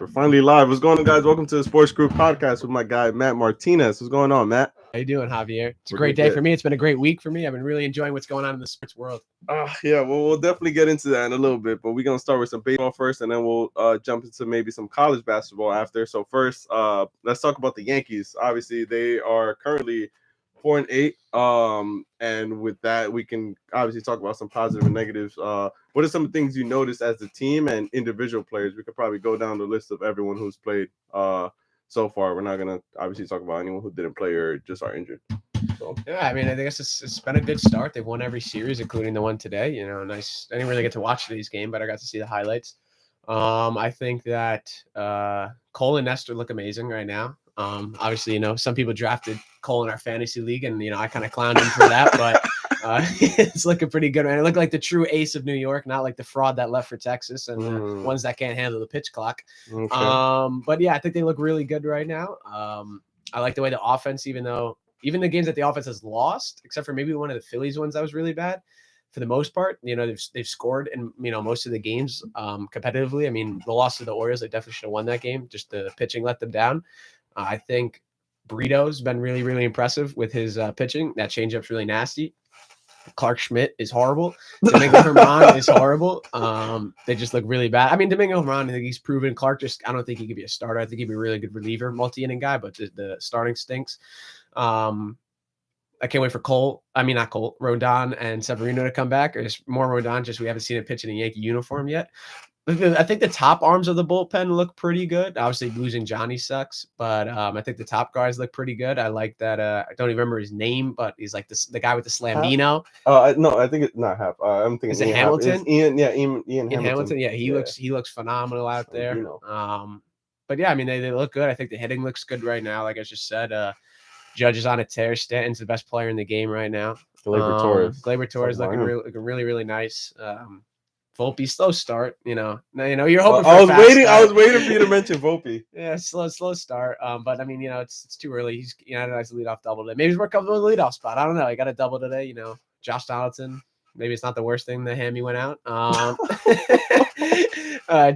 We're finally live. What's going on, guys? Welcome to the Sports Group Podcast with my guy Matt Martinez. What's going on, Matt? How you doing, Javier? It's a We're great good. day Good. for me. It's been a great week for me. I've been really enjoying what's going on in the sports world. Yeah, well, we'll definitely get into that in a little bit, but we're gonna start with some baseball first, and then we'll jump into maybe some college basketball after. So first, let's talk about the Yankees. Obviously, they are currently 4-8. And with that, we can obviously talk about some positive and negatives. What are some things you noticed as a team and individual players? We could probably go down the list of everyone who's played so far. We're not gonna obviously talk about anyone who didn't play or just are injured. So. Yeah, I mean, I guess it's been a good start. They've won every series, including the one today. Nice. I didn't really get to watch today's game, but I got to see the highlights. I think that Cole and Nestor look amazing right now. Obviously, some people drafted Cole in our fantasy league, and I kind of clowned him for that, but it's looking pretty good. And it looked like the true ace of New York, not like the fraud that left for Texas and ones that can't handle the pitch clock. Okay. But yeah, I think they look really good right now. I like the way the offense, even the games that the offense has lost, except for maybe one of the Phillies ones that was really bad, for the most part, they've scored in most of the games competitively. I mean, the loss to the Orioles, they definitely should have won that game. Just the pitching let them down. I think Brito's been really, really impressive with his pitching. That changeup's really nasty. Clark Schmidt is horrible. Domingo Herman is horrible. They just look really bad. I mean, Domingo Herman, I think he's proven. Clark I don't think he could be a starter. I think he'd be a really good reliever, multi-inning guy, but the starting stinks. I can't wait for Rodon and Severino to come back. There's more Rodon, just we haven't seen him pitch in a Yankee uniform yet. I think the top arms of the bullpen look pretty good. Obviously, losing Johnny sucks, but I think the top guys look pretty good. I like that. I don't even remember his name, but he's like the guy with the Slambino. No, I think it's not Hap. I'm thinking Is it Ian Hamilton? It's Ian, yeah, Ian Hamilton. Yeah, he looks phenomenal out there. Slambino. But yeah, I mean they look good. I think the hitting looks good right now. Like I just said, Judge is on a tear. Stanton's the best player in the game right now. Gleyber Torres looking really, really nice. Volpe, slow start. You're hoping for I was waiting for you to mention Volpe. Yeah, slow start. But I mean, it's too early. He's nice leadoff double today. Maybe he's more comfortable with the leadoff spot. I don't know. He got a double today. Josh Donaldson. Maybe it's not the worst thing that Hammy went out. I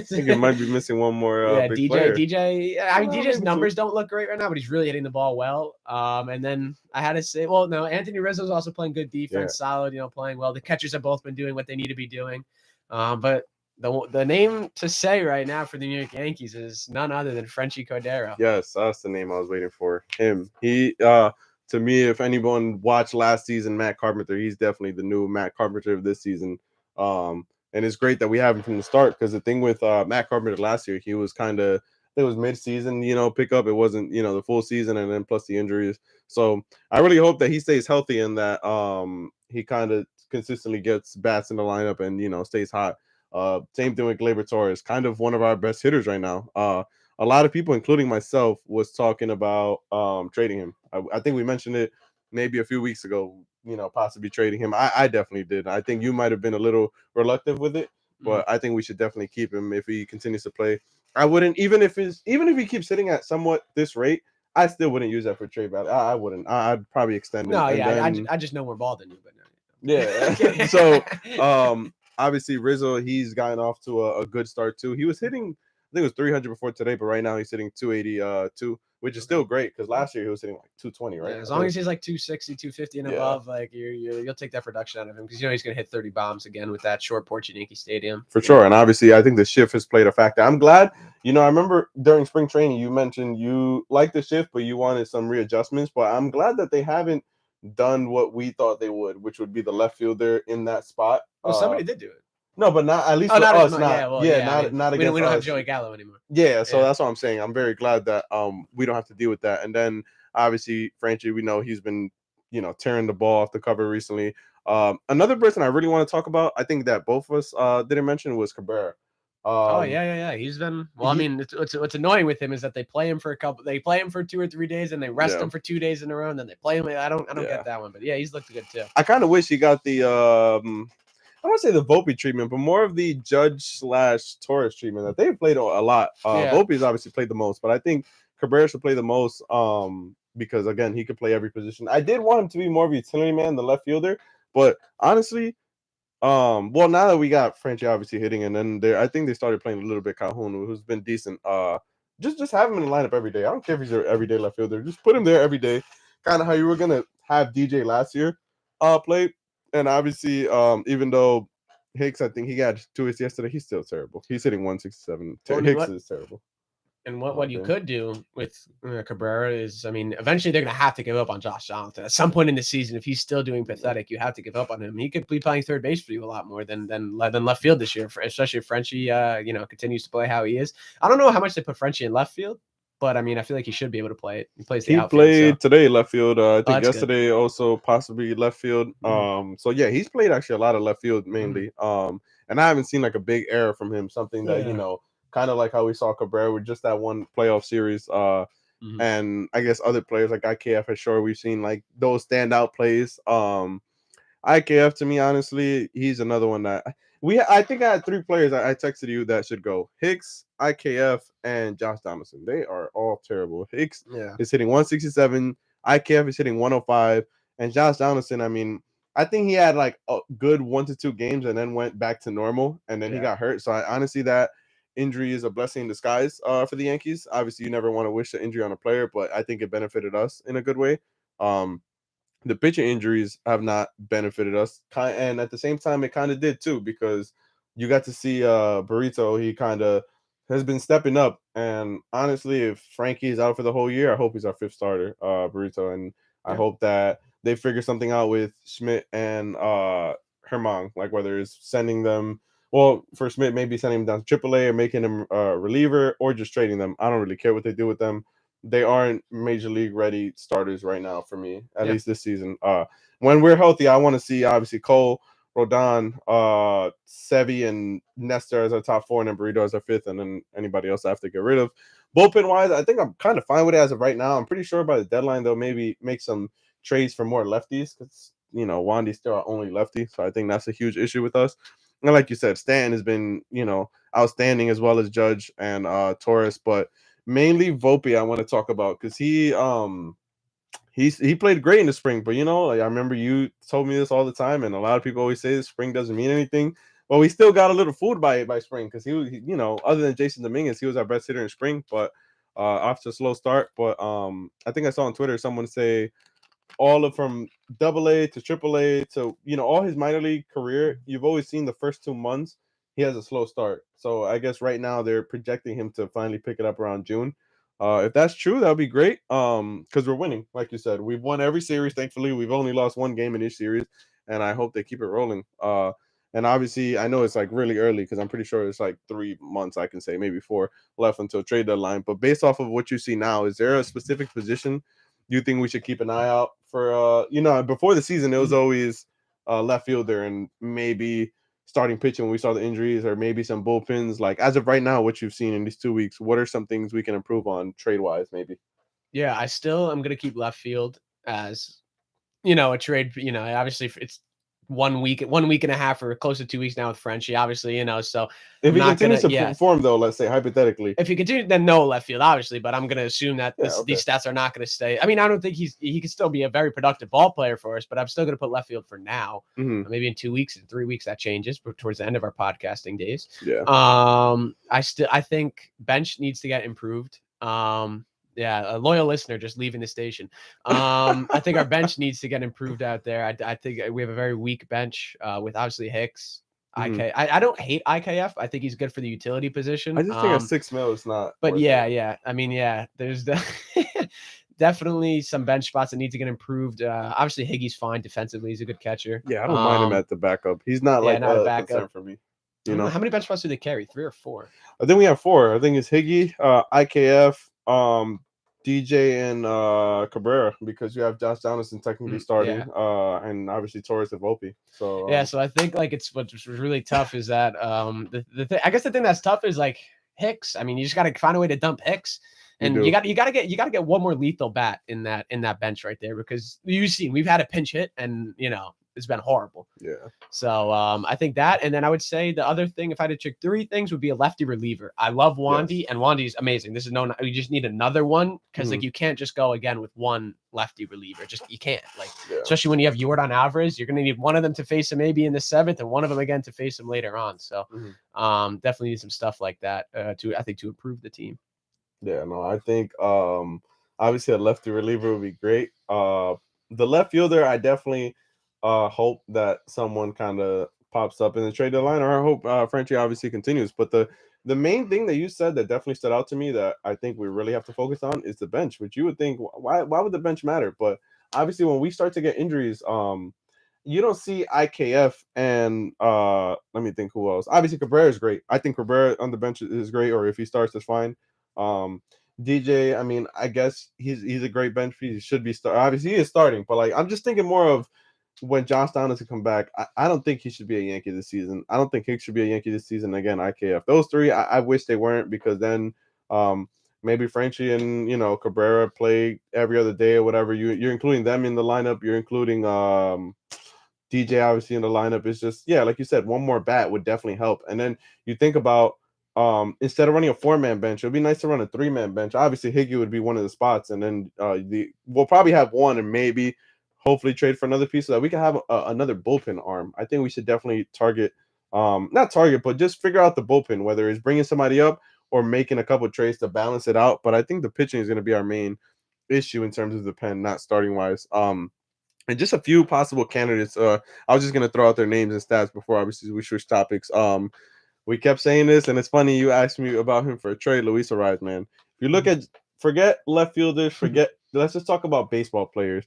think it might be missing one more big player. DJ. I mean, DJ's numbers don't look great right now, but he's really hitting the ball well. And then I had to say, Anthony Rizzo's also playing good defense, solid. Playing well. The catchers have both been doing what they need to be doing. But the name to say right now for the New York Yankees is none other than Frenchie Cordero. Yes, that's the name I was waiting for. Him. He to me, if anyone watched last season, Matt Carpenter, he's definitely the new Matt Carpenter of this season. And it's great that we have him from the start, because the thing with Matt Carpenter last year, he was kind of, it was mid-season, pickup. It wasn't, the full season, and then plus the injuries. So I really hope that he stays healthy and that he kind of consistently gets bats in the lineup and, stays hot. Same thing with Gleyber Torres, kind of one of our best hitters right now. A lot of people, including myself, was talking about trading him. I think we mentioned it maybe a few weeks ago, possibly trading him. I definitely did. I think you might have been a little reluctant with it, but I think we should definitely keep him if he continues to play. I wouldn't, even if he keeps sitting at somewhat this rate, I still wouldn't use that for trade value. I wouldn't. I'd probably extend it. No, yeah, I just know more ball than you, but no. Yeah. So obviously Rizzo, he's gotten off to a good start too. He was hitting, I think it was 300 before today, but right now he's hitting 282, which is still great, because last year he was hitting like 220, right? Yeah, as long as he's like 260, 250 and above, like you'll take that production out of him, because he's going to hit 30 bombs again with that short porch at Yankee Stadium. For sure. And obviously I think the shift has played a factor. I'm glad, I remember during spring training you mentioned you liked the shift, but you wanted some readjustments. But I'm glad that they haven't done what we thought they would, which would be the left fielder in that spot. Well, somebody did do it. No, but not at least for us. Not we against don't us. have Joey Gallo anymore. Yeah, so that's what I'm saying. I'm very glad that we don't have to deal with that. And then obviously Frenchie, we know he's been tearing the ball off the cover recently. Another person I really want to talk about, I think that both of us didn't mention, was Cabrera. He's been well. I mean, what's annoying with him is that they play him for 2 or 3 days, and they rest him for 2 days in a row, and then they play him. I don't get that one, but yeah, he's looked good too. I kind of wish he got the I don't want to say the Volpe treatment, but more of the Judge/Torres treatment that they've played a lot. Volpe's obviously played the most, but I think Cabrera should play the most because, again, he could play every position. I did want him to be more of a utility man, the left fielder, but honestly, Well, now that we got Frenchie obviously hitting, and then I think they started playing a little bit Calhoun, who's been decent. Just have him in the lineup every day. I don't care if he's your everyday left fielder. Just put him there every day, kind of how you were gonna have DJ last year, play. And obviously, even though Hicks, I think he got 2 hits yesterday, he's still terrible. He's hitting 167. Well, Hicks is terrible. And what you could do with Cabrera is, I mean, eventually they're going to have to give up on Josh Johnson at some point in the season. If he's still doing pathetic, you have to give up on him. He could be playing third base for you a lot more than left field this year, especially if Frenchie, continues to play how he is. I don't know how much they put Frenchie in left field, but I mean, I feel like he should be able to play it. He plays the outfield. He played today left field. I think yesterday good. Also possibly left field. So yeah, he's played actually a lot of left field mainly. And I haven't seen like a big error from him. Something that kind of like how we saw Cabrera with just that one playoff series. And I guess other players like IKF for sure we've seen like those standout plays. IKF to me, honestly, he's another one that I think I had 3 players I texted you that should go: Hicks, IKF, and Josh Donaldson. They are all terrible. Hicks is hitting 167, IKF is hitting 105, and Josh Donaldson, I mean, I think he had like a good 1 to 2 games and then went back to normal, and then he got hurt. So I honestly, that injury is a blessing in disguise for the Yankees. Obviously, you never want to wish an injury on a player, but I think it benefited us in a good way. The pitching injuries have not benefited us, and at the same time, it kind of did too, because you got to see Burrito. He kind of has been stepping up, and honestly, if Frankie is out for the whole year, I hope he's our 5th starter, Burrito, and I hope that they figure something out with Schmidt and Herman, like whether it's sending them. Well, for Schmidt, maybe sending him down to AAA or making him a reliever, or just trading them. I don't really care what they do with them. They aren't major league ready starters right now for me, at least this season. When we're healthy, I want to see obviously Cole, Rodon, Sevi, and Nestor as our top 4, and then Burrito as our 5th, and then anybody else I have to get rid of. Bullpen wise, I think I'm kind of fine with it as of right now. I'm pretty sure by the deadline they'll maybe make some trades for more lefties, because Wandy's still our only lefty, so I think that's a huge issue with us. And like you said, Stan has been outstanding, as well as Judge and Torres, but mainly Volpe I want to talk about, because he played great in the spring, but I remember you told me this all the time, and a lot of people always say spring doesn't mean anything. Well, we still got a little fooled by spring, because he was, other than Jason Dominguez, he was our best hitter in spring, but off to a slow start. But I think I saw on Twitter someone say from AA to AAA to all his minor league career, you've always seen the first 2 months he has a slow start. So I guess right now they're projecting him to finally pick it up around June. If that's true, that would be great. Because we're winning, like you said, we've won every series. Thankfully, we've only lost 1 game in each series, and I hope they keep it rolling. And obviously, I know it's like really early, because I'm pretty sure it's like 3 months, I can say maybe 4 left until trade deadline. But based off of what you see now, is there a specific position you think we should keep an eye out for? Before the season, it was always left fielder and maybe starting pitching when we saw the injuries, or maybe some bullpens. Like, as of right now, what you've seen in these 2 weeks, what are some things we can improve on trade wise, maybe? Yeah, I still am going to keep left field as, a trade. Obviously it's 1 week and a half, or close to 2 weeks now with Frenchie, obviously, so if he continues to perform, though, let's say hypothetically, if he continues, then no left field, obviously, but I'm going to assume that these stats are not going to stay. I mean, I don't think he could still be a very productive ball player for us, but I'm still going to put left field for now. Maybe in 2 weeks and 3 weeks that changes, but towards the end of our podcasting days. I think bench needs to get improved. A loyal listener just leaving the station. I think our bench needs to get improved out there. I think we have a very weak bench with obviously Hicks. I don't hate IKF. I think he's good for the utility position. I just think a $6 million is not. But I mean, there's definitely some bench spots that need to get improved. Obviously, Higgy's fine defensively. He's a good catcher. Yeah, I don't mind him at the backup. He's not not a backup for me. How many bench spots do they carry? 3 or 4? I think we have 4. I think it's Higgy, IKF, DJ, and Cabrera, because you have Josh Donaldson technically starting, and obviously Torres and Volpe. So so I think like what's really tough is that I guess the thing that's tough is like Hicks. I mean, you just got to find a way to dump Hicks, and you got to get one more lethal bat in that bench right there, because we've had a pinch hit, and has been horrible. Yeah. So I think that, and then I would say the other thing, if I had to pick three things, would be a lefty reliever. I love Wandy, Yes. and Wandy's amazing. This is no, you just need another one because like Mhm. you can't just go again with one lefty reliever. Just you can't like, Yeah. especially when you have Jordan Alvarez, you're gonna need one of them to face him maybe in the seventh, and one of them again to face him later on. So definitely need some stuff like that to improve the team. Yeah, no, I think obviously a lefty reliever would be great. The left fielder, I definitely hope that someone kind of pops up in the trade deadline, or I hope Frenchie obviously continues. But the main thing that you said that definitely stood out to me that I think we really have to focus on is the bench, which you would think why would the bench matter? But obviously when we start to get injuries, you don't see IKF and let me think who else. Obviously Cabrera is great. I think Cabrera on the bench is great, or if he starts, it's fine. Um, DJ, I mean, I guess he's a great bench piece. He should be obviously he is starting, but like I'm just thinking more of when Josh Donaldson to come back. I don't think he should be a Yankee this season. I don't think Hicks should be a Yankee this season. Again, IKF. Those three, I wish they weren't, because then maybe Frenchie and Cabrera play every other day or whatever. You're including them in the lineup. You're including DJ obviously in the lineup. Is just, yeah, like you said, one more bat would definitely help. And then you think about instead of running a 4-man bench, it would be nice to run a 3-man bench. Obviously Higgy would be one of the spots, and then we'll probably have one, and maybe hopefully trade for another piece so that we can have another bullpen arm. I think we should definitely target not target, but just figure out the bullpen, whether it's bringing somebody up or making a couple trades to balance it out. But I think the pitching is going to be our main issue in terms of the pen, not starting wise. And just a few possible candidates. I was just gonna throw out their names and stats before obviously we switch topics. We kept saying this, and it's funny you asked me about him for a trade, Luis Arraez, man. If you look at, forget left fielders, let's just talk about baseball players.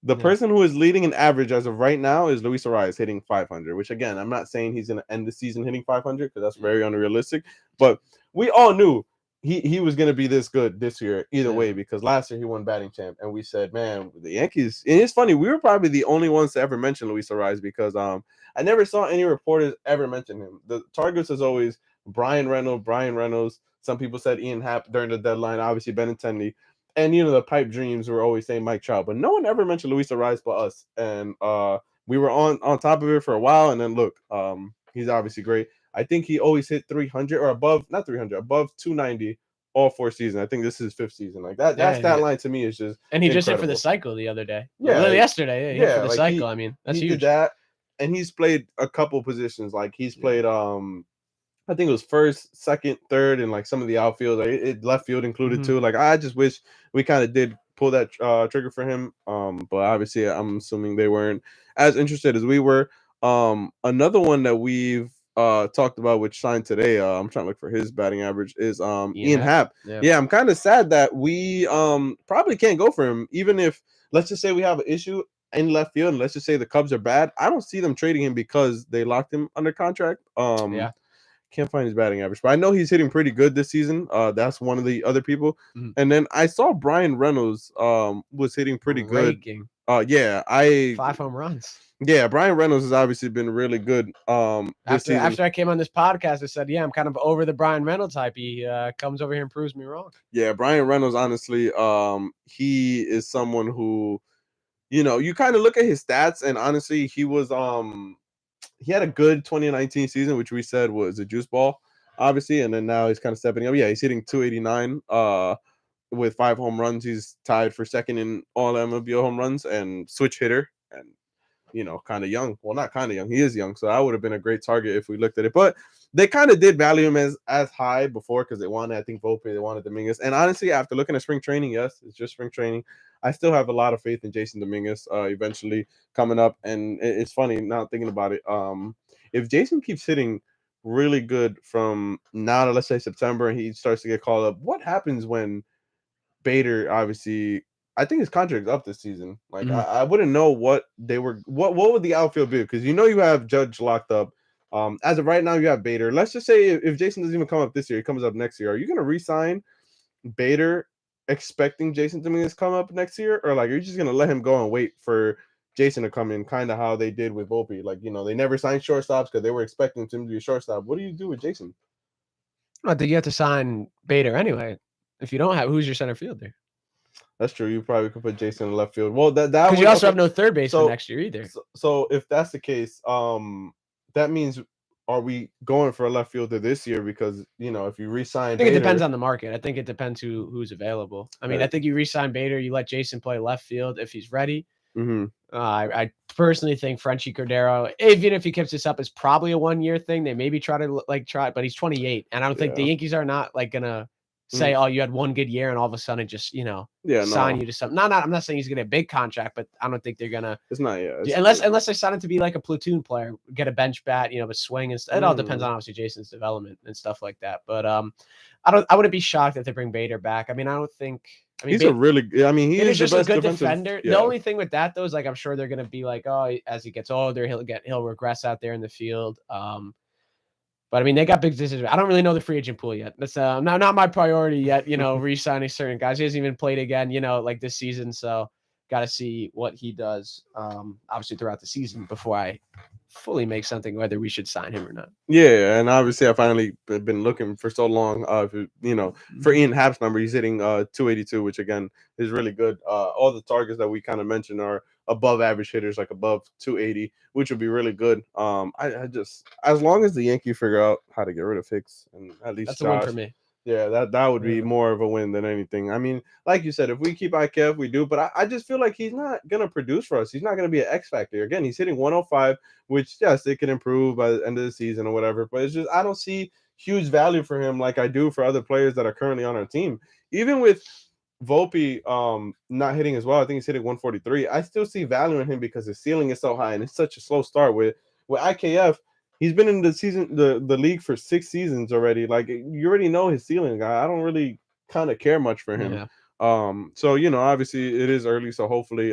The person who is leading in average as of right now is Luis Arraez, hitting 500, which again, I'm not saying he's going to end the season hitting 500 because that's very unrealistic, but we all knew he was going to be this good this year either way, because last year he won batting champ, and we said, man, the Yankees, and it's funny, we were probably the only ones to ever mention Luis Arraez, because I never saw any reporters ever mention him. The targets is always Brian Reynolds. Some people said Ian Happ during the deadline, obviously Benintendi. And the pipe dreams were always saying Mike Trout, but no one ever mentioned Luis Arraez but us. And we were on top of it for a while, and then look, he's obviously great. I think he always hit 300 or above, not 300, above 290 all 4 seasons. I think this is his 5th season. Like that stat line to me is just and he just hit for incredible. the cycle the other day. Yeah, yesterday. Yeah, for the like cycle. I mean, that's he huge. did that, and he's played a couple positions. Like he's played I think it was first, second, third, and like some of the outfield, like left field included too. Like I just wish we kind of did pull that trigger for him. But obviously I'm assuming they weren't as interested as we were. Another one that we've talked about, which signed today, I'm trying to look for his batting average, is Ian Happ. Yeah, I'm kind of sad that we probably can't go for him, even if, let's just say we have an issue in left field, and let's just say the Cubs are bad. I don't see them trading him because they locked him under contract. Can't find his batting average, but I know he's hitting pretty good this season. That's one of the other people. And then I saw Brian Reynolds was hitting pretty good. Yeah, 5 home runs. Yeah, Brian Reynolds has obviously been really good. This season. After I came on this podcast, I said, yeah, I'm kind of over the Brian Reynolds hype. He comes over here and proves me wrong. Yeah, Brian Reynolds, honestly, he is someone who, you kind of look at his stats, and honestly, he was he had a good 2019 season, which we said was a juice ball, obviously, and then now he's kind of stepping up. Yeah, he's hitting 289 with 5 home runs. He's tied for second in all MLB home runs, and switch hitter, and kind of young. Well, not kind of young. He is young, so that would have been a great target if we looked at it. But they kind of did value him as high before because they wanted, I think, Volpe, they wanted Dominguez. And honestly, after looking at spring training, yes, it's just spring training. I still have a lot of faith in Jason Dominguez eventually coming up. And it's funny now thinking about it. If Jason keeps hitting really good from now to, let's say, September, and he starts to get called up, what happens when Bader, obviously, I think his contract's up this season. Like I wouldn't know what they were. What would the outfield be? Because you have Judge locked up. As of right now, you have Bader. Let's just say if Jason doesn't even come up this year, he comes up next year. Are you going to re-sign Bader, expecting Jason Dominguez to come up next year, or like are you just going to let him go and wait for Jason to come in, kind of how they did with Volpe? Like they never signed shortstops because they were expecting him to be a shortstop. What do you do with Jason? I think you have to sign Bader anyway. If you don't have, who's your center fielder? That's true. You probably could put Jason in left field. Well, that Because you would also okay. have no third baseman So next year either. so if that's the case, that means are we going for a left fielder this year? Because if you I re-sign think it depends Bader, on the market. I think it depends who's available. I mean, I right? think you re-sign Bader, you let Jason play left field if he's ready. Mm-hmm. I personally think Frenchie Cordero, even if he keeps this up, is probably a 1 year thing. They maybe try to try, but he's 28, and I don't think the Yeah. Yankees are not gonna say, Mhm. "Oh, you had one good year," and all of a sudden just Yeah. sign No, you to something. No, I'm not saying he's gonna get a big contract, but I don't think they're gonna it's not. Yeah. unless they sign him to be like a platoon player, get a bench bat, but swing and stuff. It all depends Mm. on obviously Jason's development and stuff like that. But I wouldn't be shocked if they bring Bader back. I mean, I don't think. I mean, He's a really. I mean, he Bader's is the just a best good defensive. defender. The Yeah. only thing with that though is I'm sure they're gonna be like, oh, as he gets older, he'll regress out there in the field. But I mean, they got big decisions. I don't really know the free agent pool yet. That's not my priority yet. Re-signing certain guys. He hasn't even played again. Like this season. So got to see what he does. Obviously throughout the season before I fully make something whether we should sign him or not. Yeah, and obviously I finally been looking for so long. For Ian Happ's number, he's hitting 282, which again is really good. All the targets that we kind of mentioned are above average hitters, like above 280, which would be really good. I just as long as the Yankees figure out how to get rid of Hicks and at least That's a win for Josh, me. yeah, that would be Yeah. more of a win than anything. I mean, like you said, if we keep IKF, we do, but I just feel like he's not gonna produce for us. He's not gonna be an X factor. Again, he's hitting 105, which yes, it can improve by the end of the season or whatever. But it's just I don't see huge value for him like I do for other players that are currently on our team. Even with Volpe not hitting as well, I think he's hitting 143. I still see value in him because his ceiling is so high and it's such a slow start with IKF. He's been in the league for 6 seasons already. Like you already know his ceiling. I don't really kind of care much for him. Yeah. So obviously it is early, so hopefully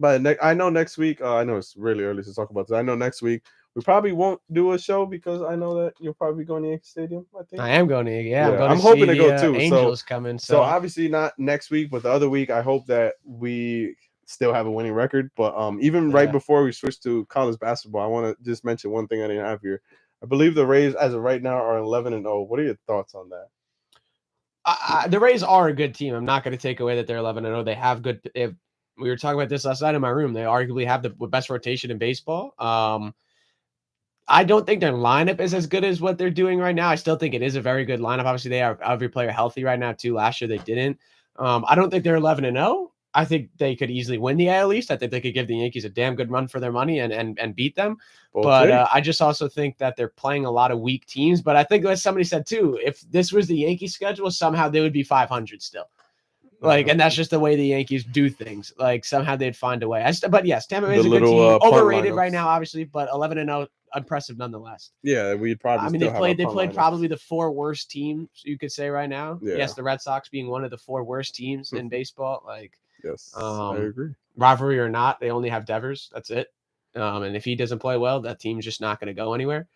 but I know next week, I know it's really early to talk about this. I know next week we probably won't do a show because I know that you'll probably go to Yankee Stadium, I think. I am going to. Yeah, I'm Yeah, going to I'm hoping see to the go too. So Angels coming. so So obviously not next week, but the other week I hope that we still have a winning record. But even right yeah. before we switch to college basketball, I want to just mention one thing I didn't have here. I believe the Rays, as of right now, are 11-0. What are your thoughts on that? The Rays are a good team. I'm not going to take away that they're 11-0. They have good. If we were talking about this last night in my room, they arguably have the best rotation in baseball. I don't think their lineup is as good as what they're doing right now. I still think it is a very good lineup. Obviously, they have every player healthy right now too. Last year they didn't. I don't think they're 11-0. I think they could easily win the AL East. I think they could give the Yankees a damn good run for their money and beat them. But Okay. I just also think that they're playing a lot of weak teams. But I think, as somebody said too, if this was the Yankees schedule, somehow they would be 500 still. And that's just the way the Yankees do things. Somehow they'd find a way. But yes, Tampa Bay is a good team. Overrated right now, obviously, but 11-0, impressive nonetheless. Yeah, we'd probably. I mean, still they played lineups. probably the 4 worst teams you could say right now. Yeah. Yes, the Red Sox being one of the 4 worst teams in baseball. Yes, I agree. Rivalry or not, they only have Devers. That's it. And if he doesn't play well, that team's just not going to go anywhere.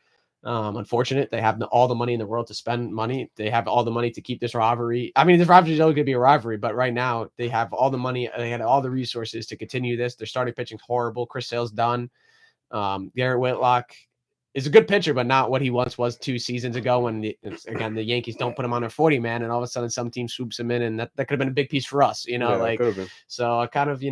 Unfortunate. They have all the money in the world to spend money. They have all the money to keep this rivalry. I mean, this rivalry is always going to be a rivalry, but right now they have all the money. They had all the resources to continue this. Their starting pitching's horrible. Chris Sale's done. Garrett Whitlock is a good pitcher, but not what he once was 2 seasons ago when the Yankees don't put him on their 40 man, and all of a sudden some team swoops him in, and that could have been a big piece for us, could have been. So kind of,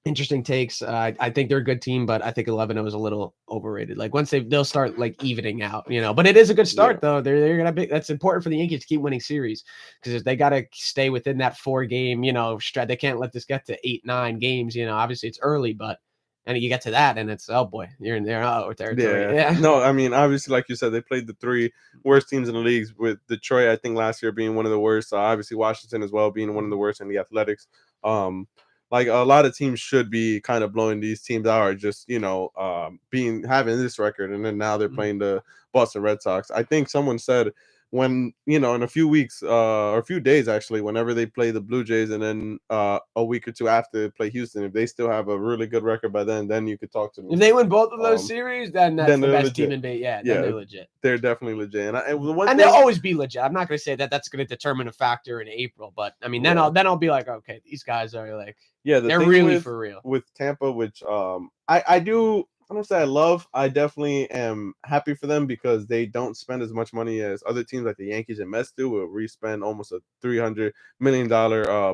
interesting takes. I think they're a good team, but I think 11-0 is a little overrated. Once they'll start evening out, but it is a good start though. They're gonna be, that's important for the Yankees to keep winning series because they got to stay within that 4 game, stretch. They can't let this get to 8-9 games. Obviously it's early, but and you get to that and it's, oh boy, you're in there territory. Yeah. No, I mean, obviously, like you said, they played the 3 worst teams in the leagues, with Detroit, I think, last year being one of the worst. Obviously, Washington as well being one of the worst, in the Athletics. Like a lot of teams should be kind of blowing these teams out, or just having this record, and then now they're playing the Boston Red Sox. I think someone said when in a few weeks or a few days actually, whenever they play the Blue Jays, and then a week or two after they play Houston, if they still have a really good record by then you could talk to me. If they win both of those series, then that's the best team in baseball. Then they're legit. They're definitely legit, and they'll always be legit. I'm not going to say that that's going to determine a factor in April, but I mean, then I'll be like, okay, these guys are they're really for real with Tampa, which I do don't say I love. I definitely am happy for them because they don't spend as much money as other teams like the Yankees and Mets do. Where we spend almost a $300 million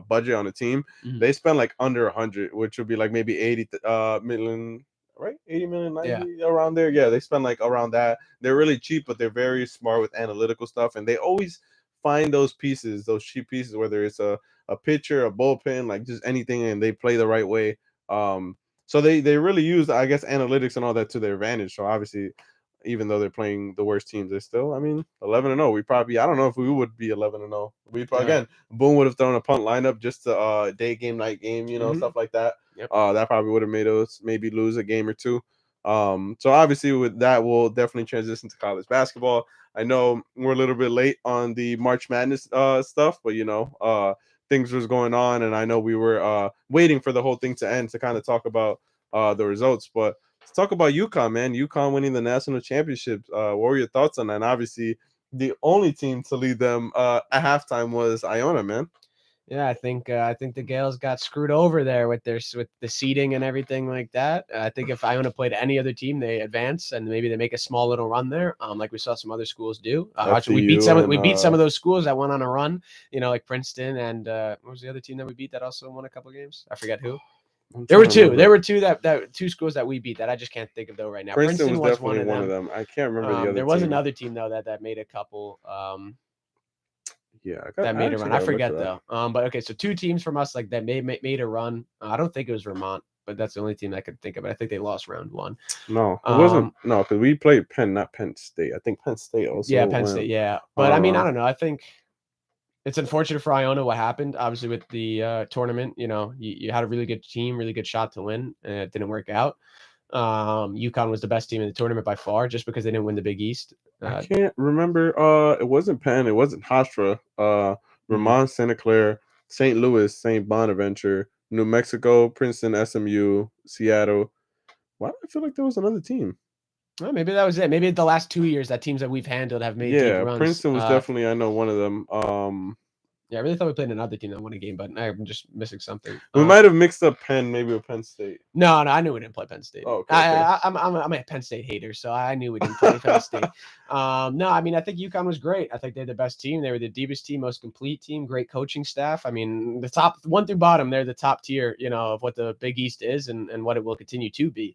budget on a team. Mhm. They spend like under 100, which would be like maybe 80 million, right? 80 million, Yeah. 90 around there. Yeah, they spend like around that. They're really cheap, but they're very smart with analytical stuff, and they always find those pieces, those cheap pieces, whether it's a pitcher, a bullpen, like just anything, and they play the right way. Um, so they really use, I guess, analytics and all that to their advantage. So obviously, even though they're playing the worst teams, they're still, I mean, 11-0. We probably, I don't know if we would be 11-0. We probably, Yeah. again, Boone would have thrown a punt lineup just to day game, night game, Mhm. stuff like that. Yep. That probably would have made us maybe lose a game or two. So obviously with that, we'll definitely transition to college basketball. I know we're a little bit late on the March Madness stuff, but things was going on, and I know we were waiting for the whole thing to end to kind of talk about the results. But let's talk about UConn, man. UConn winning the national championship. What were your thoughts on that? And obviously, the only team to lead them at halftime was Iona, man. Yeah, I think the Gales got screwed over there with with the seeding and everything like that. I think if Iona played any other team, they advance and maybe they make a small little run there, like we saw some other schools do. Actually, we beat FDU we beat some and of those schools that went on a run. Like Princeton and what was the other team that we beat that also won a couple games? I forget who. I'm There were trying to two. remember. There were two that two schools that we beat that I just can't think of though right now. Princeton was was one definitely of one of them. them. I can't remember the other There was team. another team though that made a couple. Yeah, That I made a actually run. I gotta look for forget that. though. But okay, so two teams from us like that made a run. I don't think it was Vermont, but that's the only team I could think of. I think they lost round one. No, it wasn't. Um, No, because we played Penn, not Penn State. I think Penn State also yeah, Penn went State, yeah. on But a I mean, I run. don't know. I think it's unfortunate for Iona what happened. Obviously, with the tournament, you had a really good team, really good shot to win, and it didn't work out. UConn was the best team in the tournament by far, just because they didn't win the Big East. I can't remember. It wasn't Penn. It wasn't Hofstra. Mhm. Vermont, Santa Clara, St. Louis, St. Bonaventure, New Mexico, Princeton, SMU, Seattle. Why do I feel like there was another team? Well, maybe that was it. Maybe the last 2 years that teams that we've handled have made deep Yeah, runs. Princeton was definitely, I know, one of them. Yeah, I really thought we played another team that won a game, but I'm just missing something. We might have mixed up Penn, maybe with Penn State. No, I knew we didn't play Penn State. Oh, okay. I'm a Penn State hater, so I knew we didn't play Penn State. No, I mean I think UConn was great. I think they're the best team. They were the deepest team, most complete team, great coaching staff. I mean, the top one through bottom, they're the top tier, of what the Big East is and what it will continue to be,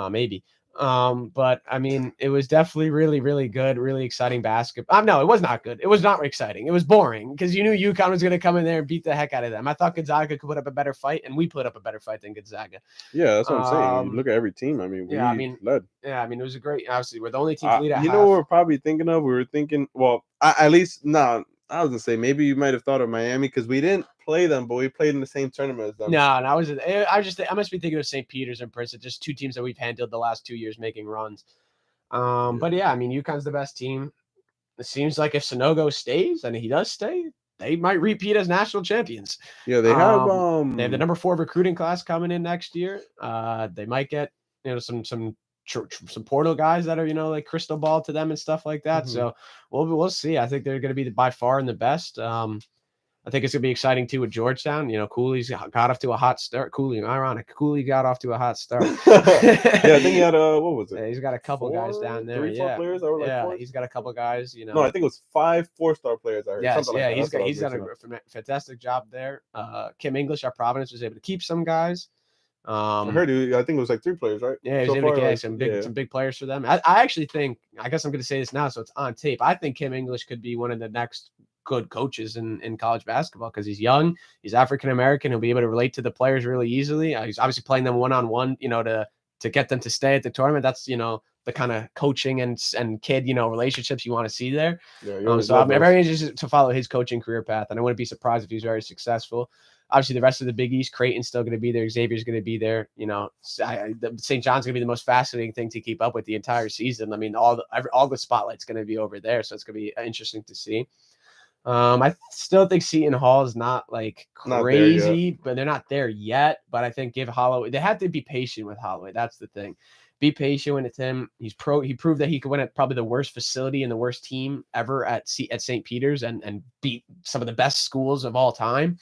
maybe. But I mean, it was definitely really, really good, really exciting basketball. No, it was not good. It was not exciting. It was boring because you knew UConn was going to come in there and beat the heck out of them. I thought Gonzaga could put up a better fight, and we put up a better fight than Gonzaga. Yeah, that's what I'm saying. You look at every team. I mean, we led. Yeah, I mean, it was a great. Obviously, we're the only team to lead at You half. know what we're probably thinking of? We were thinking, well, at least no. I was gonna say maybe you might have thought of Miami because we didn't play them, but we played in the same tournament as them. No, I must be thinking of St. Peter's and Princeton, just two teams that we've handled the last 2 years making runs. But yeah, I mean, UConn's the best team. It seems like if Sonogo stays, and he does stay, they might repeat as national champions. Yeah, they have they have the number 4 recruiting class coming in next year. They might get some portal guys that are like crystal ball to them and stuff like that. So we'll see. I think they're going to be by far and the best. I think it's gonna be exciting too with Georgetown. Cooley's got off to a hot start. Cooley got off to a hot start. Yeah, I think he had what was it? Yeah, he's got a couple guys down there. 4 players that were like yeah, fours? he's got a couple guys. No, I think it was 5 4-star players. I heard. Yes, Something yeah, like that. he's done a fantastic job there. Kim English, our Providence, was able to keep some guys. I heard. I think it was like 3 players, right? Yeah, he was able to get some big players for them. I actually think. I guess I'm going to say this now, so it's on tape. I think Kim English could be one of the next good coaches in college basketball because he's young, he's African American, he'll be able to relate to the players really easily. He's obviously playing them one-on-one, to get them to stay at the tournament. That's the kind of coaching and kid relationships you want to see there. Yeah, so I'm very interested to follow his coaching career path, and I wouldn't be surprised if he's very successful. Obviously, the rest of the Big East, Creighton's still going to be there. Xavier's going to be there. St. John's going to be the most fascinating thing to keep up with the entire season. I mean, all the spotlight's going to be over there, so it's going to be interesting to see. I still think Seton Hall is not like crazy, but they're not there yet. But I think give Holloway, they have to be patient with Holloway. That's the thing. Be patient when it's him. He proved that he could win at probably the worst facility and the worst team ever at St. Peter's and beat some of the best schools of all time.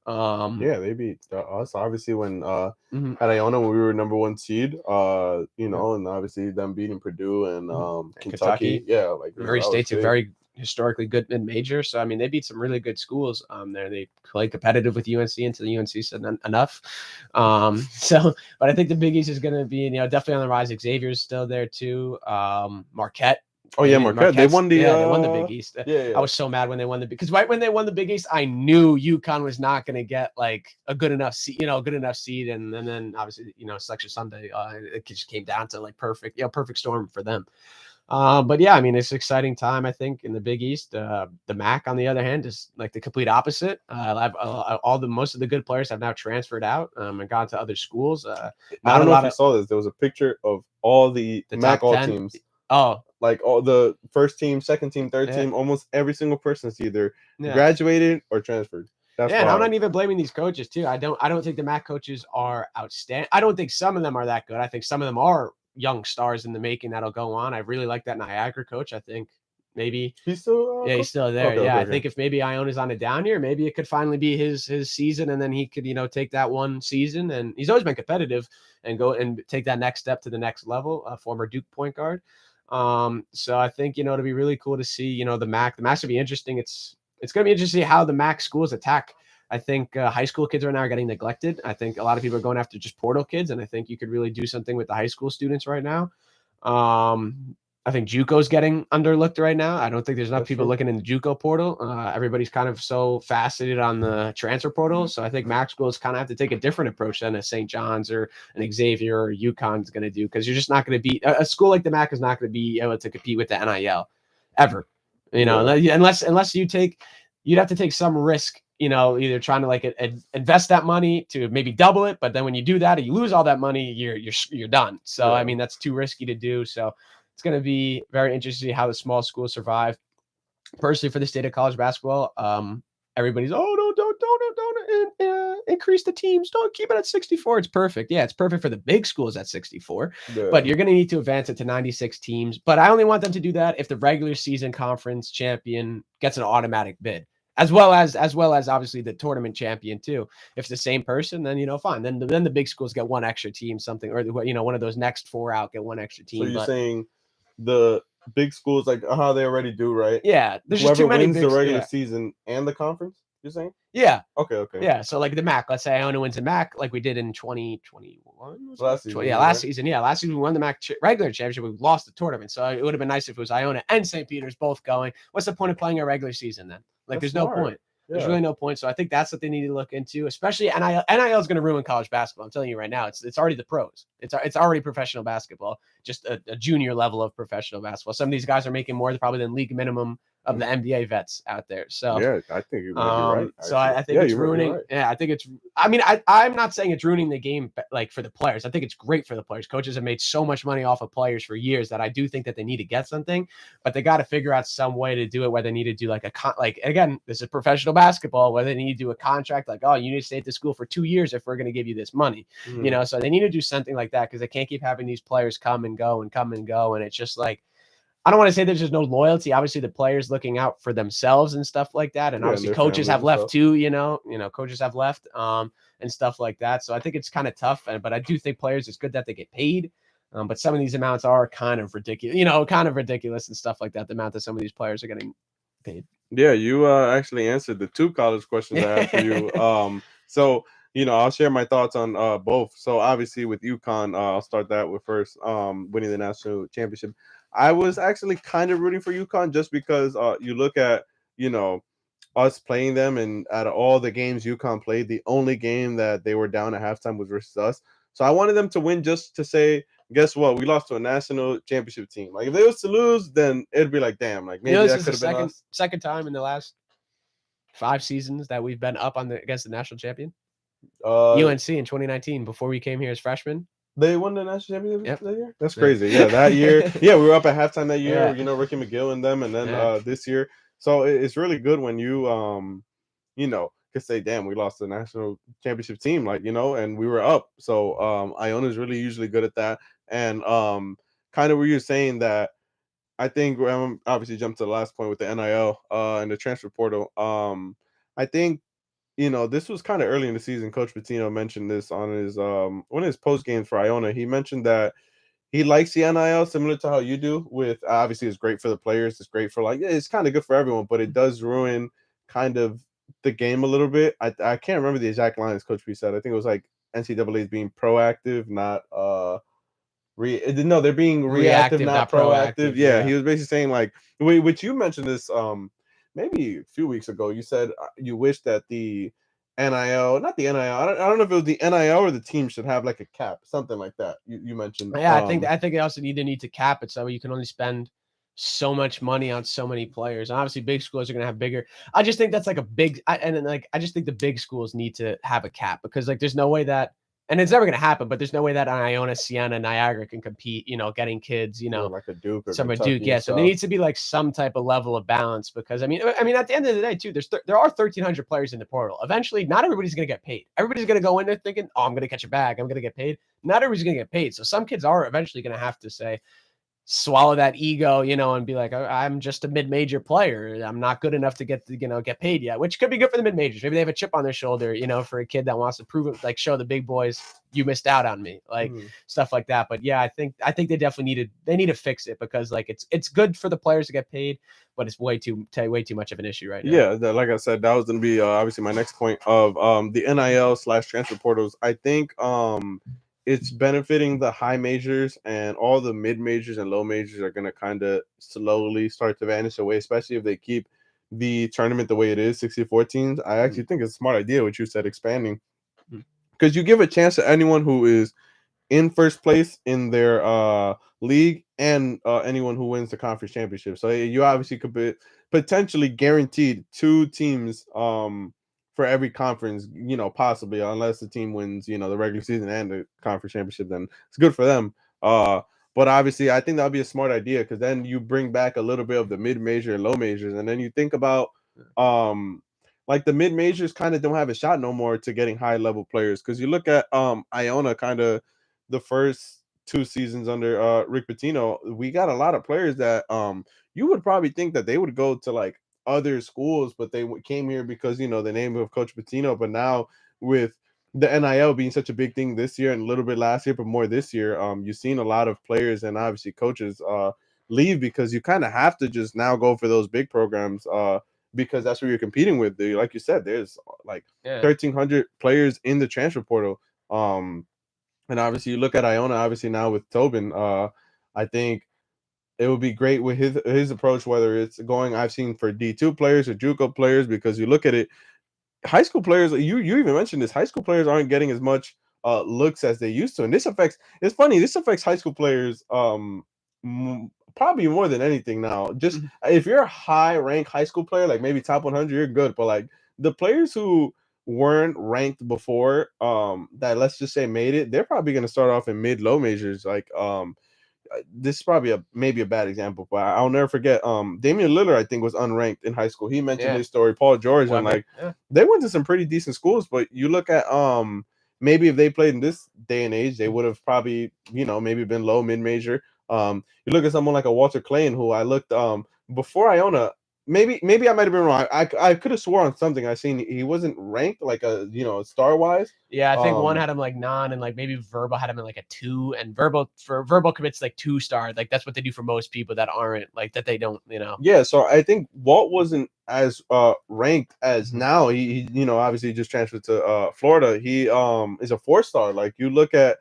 Yeah, they beat us obviously when Mhm. at Iona when we were number 1 seed. You Yeah. know, and obviously them beating Purdue and Mhm. And Kentucky. Kentucky, Yeah, like Murray that was State's a big. very historically good mid-major, so I mean they beat some really good schools. There they played competitive with UNC until the UNC said enough. So, but I think the Big East is going to be definitely on the rise. Xavier's still there too. Marquette. Oh yeah, Marquette. They won the They won the Big East. yeah, I yeah. was so mad when they won because right when they won the Big East, I knew UConn was not going to get like a good enough seed, good enough seed, and then obviously Selection Sunday, it just came down to like perfect storm for them. But yeah, I mean, it's an exciting time, I think, in the Big East. The MAC, on the other hand, is like the complete opposite. Most of the good players have now transferred out and gone to other schools. I Not don't a know if lot you of saw this. There was a picture of all the the MAC top all 10. teams. Oh, Like all the first team, second team, third yeah, team, almost every single person's either yeah. graduated or transferred. That's Yeah, and I'm wild. not even blaming these coaches too. I don't think the MAC coaches are outstanding. I don't think some of them are that good. I think some of them are young stars in the making that'll go on. I really like that Niagara coach. I think maybe He's still yeah, he's still there. okay, Yeah, okay, I okay. think if maybe Iona's on a down year, maybe it could finally be his season, and then he could take that one season. And he's always been competitive and go and take that next step to the next level. A former Duke point guard. So I think it'll be really cool to see the MAC. The MAC should be interesting. It's going to be interesting to see how the MAC schools attack. I think high school kids right now are getting neglected. I think a lot of people are going after just portal kids, and I think you could really do something with the high school students right now. I think JUCO's getting underlooked right now. I don't think there's enough That's people true. looking in the JUCO portal. Everybody's kind of so faceted on the transfer portal, so I think MAC schools kind of have to take a different approach than a St. John's or an Xavier or UConn's going to do, because you're just not going to be a school like the MAC is not going to be able to compete with the NIL ever. Yeah. Unless you'd have to take some risk. Either trying to like invest that money to maybe double it, but then when you do that, and you lose all that money, you're done. So I Yeah. mean, that's too risky to do. So it's going to be very interesting to see how the small schools survive. Personally, for the state of college basketball, everybody's don't increase the teams. Don't keep it at 64. It's perfect. Yeah, it's perfect for the big schools at 64, Yeah. but you're going to need to advance it to 96 teams. But I only want them to do that if the regular season conference champion gets an automatic bid. As well as obviously the tournament champion too. If it's the same person, then fine. Then the big schools get one extra team, something, or one of those next four out get one extra So team. you're But saying the big schools like how they already do, right? yeah, there's just Whoever too many wins the big. regular Yeah, season and the conference, you're saying? yeah, Okay, okay. yeah. So like the MAC, let's say Iona wins the MAC, like we did in 2021. Last season, Yeah, right? last season. Yeah, last season we won the MAC regular championship. We lost the tournament, so it would have been nice if it was Iona and St. Peter's both going. What's the point of playing a regular season then? Like, That's there's no smart. point. There's Yeah. really no point. So I think that's what they need to look into, especially NIL. NIL is going to ruin college basketball. I'm telling you right now. It's already the pros. It's already professional basketball, just a junior level of professional basketball. Some of these guys are making more probably than league minimum of the NBA vets out there. So Yeah, I think you might be right. so Actually. I think it's you're ruining. right. Yeah, I think it's. I mean, I'm not saying it's ruining the game, like for the players. I think it's great for the players. Coaches have made so much money off of players for years that I do think that they need to get something, but they got to figure out some way to do it. Where they need to do like like again, this is professional basketball. Where they need to do a contract, like, oh, you need to stay at the school for 2 years if we're going to give you this money. Mhm. So they need to do something like that, because they can't keep having these players come and go and come and go, and it's just like. I don't want to say there's just no loyalty. Obviously, the players looking out for themselves and stuff like that, and Yeah, and obviously their coaches families have and left stuff. too. Coaches have left, and stuff like that. So I think it's kind of tough. But I do think players, it's good that they get paid. But some of these amounts are kind of ridiculous. Kind of ridiculous and stuff like that. The amount that some of these players are getting paid. Yeah, you actually answered the two college questions I had for you. So I'll share my thoughts on both. So obviously with UConn, I'll start that with first winning the national championship. I was actually kind of rooting for UConn just because you look at you know us playing them, and out of all the games UConn played, the only game that they were down at halftime was versus us. So I wanted them to win just to say, guess what? We lost to a national championship team. Like if they was to lose, then it'd be like, damn, like maybe This that is could the have been us. second time in the last 5 seasons that we've been up on against the national champion. Uh, UNC in 2019, before we came here as freshmen. they won the national championship Yep. that year. That's Yep. crazy. Yeah, that year. Yeah, we were up at halftime that year. Yeah. Ricky McGill and them, and then Yeah. this year. So it's really good when you could say, damn, we lost the national championship team, like and we were up. So Iona is really usually good at that, and kind of where you're saying that. I think obviously jump to the last point with the NIL and the transfer portal. I think this was kind of early in the season. Coach Patino mentioned this on his one of his post games for Iona. He mentioned that he likes the NIL similar to how you do. With obviously, it's great for the players. It's great for it's kind of good for everyone, but it does ruin kind of the game a little bit. I can't remember the exact lines Coach P said. I think it was like NCAA is being proactive, not no, they're being reactive, not proactive. Yeah, he was basically saying like, which you mentioned this maybe a few weeks ago. You said you wish that the NIL, not the NIL. I don't know if it was the NIL or the team should have like a cap, something like that. You mentioned. Yeah, I think they also need to cap it so you can only spend so much money on so many players. And obviously, big schools are going to have bigger. I just think that's like a big. I just think the big schools need to have a cap because like there's no way that, and it's never going to happen. But there's no way that Iona, Siena, Niagara can compete. Getting kids. Like a Duke or some Kentucky Duke. Yeah, so there needs to be like some type of level of balance because I mean, at the end of the day, too, there are 1,300 players in the portal. Eventually, not everybody's going to get paid. Everybody's going to go in there thinking, "Oh, I'm going to catch a bag. I'm going to get paid." Not everybody's going to get paid. So some kids are eventually going to have to say, swallow that ego, and be like, I'm just a mid-major player. I'm not good enough to get paid yet, which could be good for the mid-majors. Maybe they have a chip on their shoulder, for a kid that wants to prove it, like show the big boys, you missed out on me, like stuff like that. But yeah, I think they definitely need to fix it because like it's good for the players to get paid, but it's way too much of an issue right now. Yeah, like I said, that was going to be obviously my next point of the NIL/transfer portals. I think it's benefiting the high majors, and all the mid majors and low majors are going to kind of slowly start to vanish away, especially if they keep the tournament the way it is, 64 teams. I actually think it's a smart idea what you said, expanding, because you give a chance to anyone who is in first place in their league and anyone who wins the conference championship. So you obviously could be potentially guaranteed 2 teams for every conference, possibly, unless the team wins, the regular season and the conference championship, then it's good for them. But obviously, I think that would be a smart idea because then you bring back a little bit of the mid-major and low majors, and then you think about like the mid majors kind of don't have a shot no more to getting high level players because you look at Iona kind of the first 2 seasons under Rick Pitino, we got a lot of players that you would probably think that they would go to like other schools, but they came here because the name of Coach Pitino. But now with the NIL being such a big thing this year and a little bit last year, but more this year, you've seen a lot of players and obviously coaches leave because you kind of have to just now go for those big programs because that's what you're competing with. Like you said, there's like 1,300 players in the transfer portal. And obviously, you look at Iona. Obviously, now with Tobin, I think it would be great with his approach. Whether it's going, I've seen for D2 players or JUCO players, because you look at it, high school players. You even mentioned this. High school players aren't getting as much looks as they used to, and this affects. It's funny. This affects high school players probably more than anything now. Just if you're a high ranked high school player, like maybe top 100, you're good. But like the players who weren't ranked before, that let's just say made it, they're probably going to start off in mid low majors. Like this is probably maybe a bad example, but I'll never forget Damian Lillard, I think, was unranked in high school. He mentioned his story, Paul George, and like they went to some pretty decent schools, but you look at maybe if they played in this day and age, they would have probably maybe been low mid major. You look at someone like a Walter Clayton, who I looked before Iona. Maybe I might have been wrong. I could have swore on something I seen he wasn't ranked like a star wise. Yeah, I think one had him like non, and like maybe Verbal had him in like a 2, and Verbal commits like 2-star. Like that's what they do for most people that aren't like that they don't. Yeah, so I think Walt wasn't as ranked as now. He obviously just transferred to Florida. He is a 4-star. Like you look at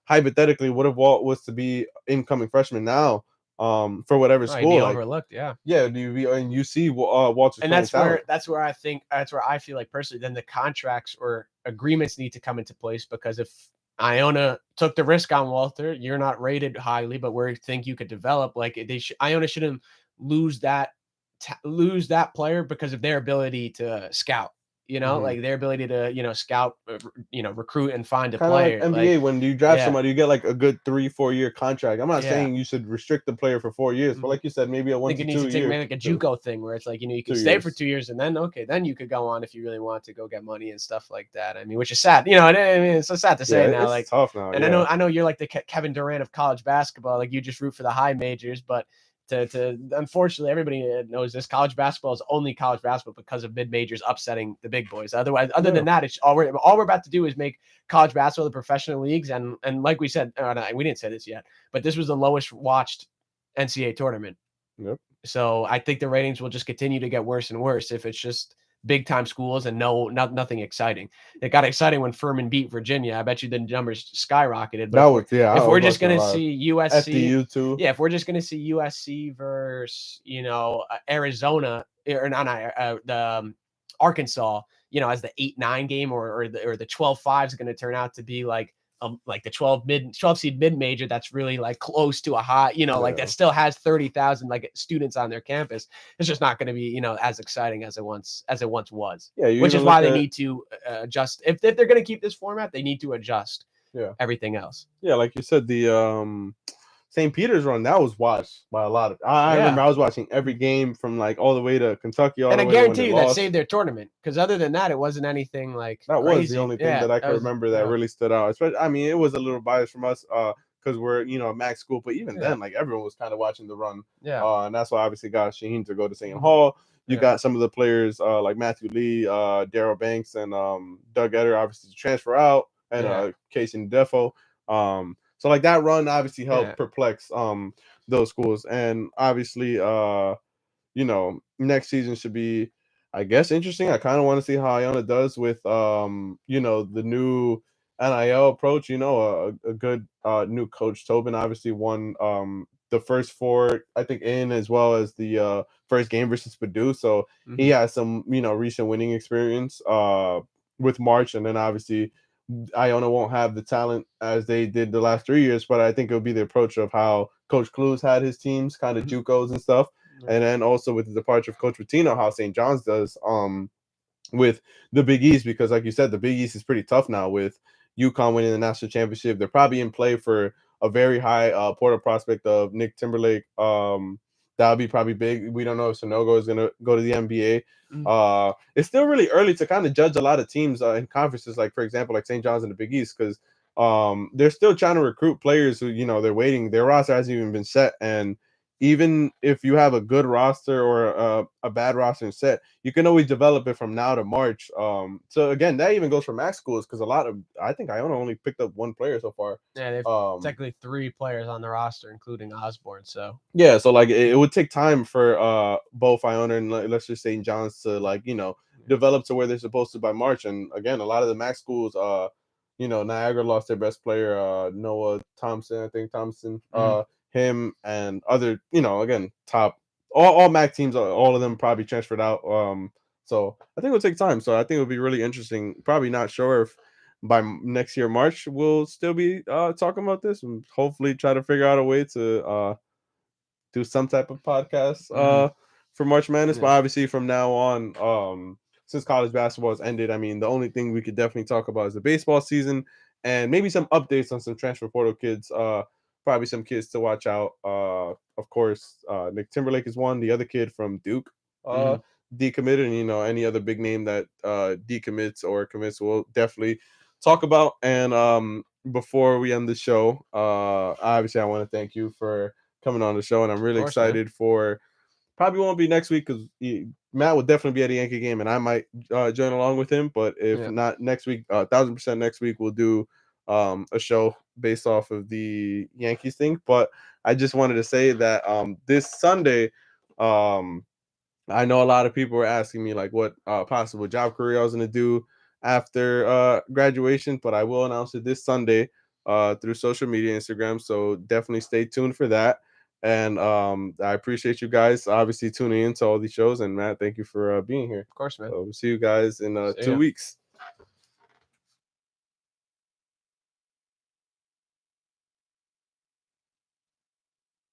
hypothetically, what if Walt was to be incoming freshman now? For whatever school, he'd be overlooked. Yeah, and you see Walter's, and that's where I feel like personally, then the contracts or agreements need to come into place, because if Iona took the risk on Walter, you're not rated highly, but where you think you could develop, like Iona shouldn't lose that player because of their ability to scout. Like their ability to scout, recruit and find a player. Like NBA, when you draft somebody, you get like a good 3-4 year contract. I'm not saying you should restrict the player for 4 years, but like you said, maybe a 1 to 2 year. Maybe like a JUCO thing where it's like you can stay for 2 years and then you could go on if you really want to go get money and stuff like that. I mean, which is sad. I mean, it's so sad to say now. It's like tough now. And I know you're like the Kevin Durant of college basketball. Like you just root for the high majors, but To unfortunately, everybody knows this. College basketball is only college basketball because of mid majors upsetting the big boys. Otherwise, other than that, it's all we're about to do is make college basketball the professional leagues. And like we said, no, we didn't say this yet, but this was the lowest watched NCAA tournament. Yep. So I think the ratings will just continue to get worse and worse if it's just big time schools and nothing exciting. It got exciting when Furman beat Virginia. I bet you the numbers skyrocketed. But if we're just gonna see USC, FDU too. Yeah, if we're just gonna see USC versus Arizona or Arkansas, as the 8-9 game or the 12-5 is gonna turn out to be like the 12 seed mid major that's really like close to a high, like that still has 30,000 like students on their campus. It's just not going to be, as exciting as it once was. Yeah, which is why they need to adjust. If they're going to keep this format, they need to adjust everything else. Yeah, like you said, the St. Peter's run, that was watched by a lot of. I remember I was watching every game from like all the way to Kentucky. And I guarantee you that saved their tournament, because other than that, it wasn't anything like that crazy. Was the only thing that I can remember that really stood out. Especially, I mean, it was a little biased from us because we're a MAC school, but even then, like everyone was kind of watching the run. Yeah. And that's why obviously got Shaheen to go to Seton Hall. You got some of the players like Matthew Lee, Daryl Banks, and Doug Etter obviously to transfer out, and Casey Defo. So like that run obviously helped perplex those schools, and obviously next season should be, I guess, interesting. I kind of want to see how Iona does with the new NIL approach. A good new coach, Tobin, obviously won the first 4, I think, as well as the first game versus Purdue. So he has some recent winning experience with March, and then obviously Iona won't have the talent as they did the last 3 years, but I think it'll be the approach of how Coach Clues had his teams, kind of JUCOs and stuff. And then also with the departure of Coach Pitino, how St. John's does with the Big East, because like you said, the Big East is pretty tough now with UConn winning the national championship. They're probably in play for a very high portal prospect of Nick Timberlake. That'll be probably big. We don't know if Sonogo is going to go to the NBA. It's still really early to kind of judge a lot of teams in conferences, like, for example, like St. John's and the Big East, because they're still trying to recruit players who, they're waiting. Their roster hasn't even been set. And even if you have a good roster or a bad roster set, you can always develop it from now to March. So again, that even goes for MAC schools, because I think Iona only picked up 1 player so far. Yeah, they've technically 3 players on the roster, including Osborne. So yeah, so like it would take time for both Iona and let's just say St. John's to develop to where they're supposed to by March. And again, a lot of the MAC schools, Niagara lost their best player, Noah Thompson, I think Thompson. Him and other, again, top all MAC teams, all of them probably transferred out. So I think it'll take time. So I think it'll be really interesting. Probably not sure if by next year March we'll still be talking about this, and hopefully try to figure out a way to do some type of podcast for March Madness. But obviously from now on, since college basketball has ended, I mean, the only thing we could definitely talk about is the baseball season and maybe some updates on some transfer portal kids. Probably some kids to watch out. Of course, Nick Timberlake is one. The other kid from Duke decommitted, and any other big name that decommits or commits, we'll definitely talk about. And before we end the show, obviously I want to thank you for coming on the show, and I'm really excited for. Probably won't be next week because Matt will definitely be at a Yankee game, and I might join along with him. But if not next week, 1,000% next week we'll do a show based off of the Yankees thing. But I just wanted to say that this Sunday, I know a lot of people were asking me like what possible job career I was going to do after graduation, but I will announce it this Sunday through social media, Instagram. So definitely stay tuned for that. And I appreciate you guys obviously tuning into all these shows. And Matt, thank you for being here. Of course, man. So we'll see you guys in 2 weeks.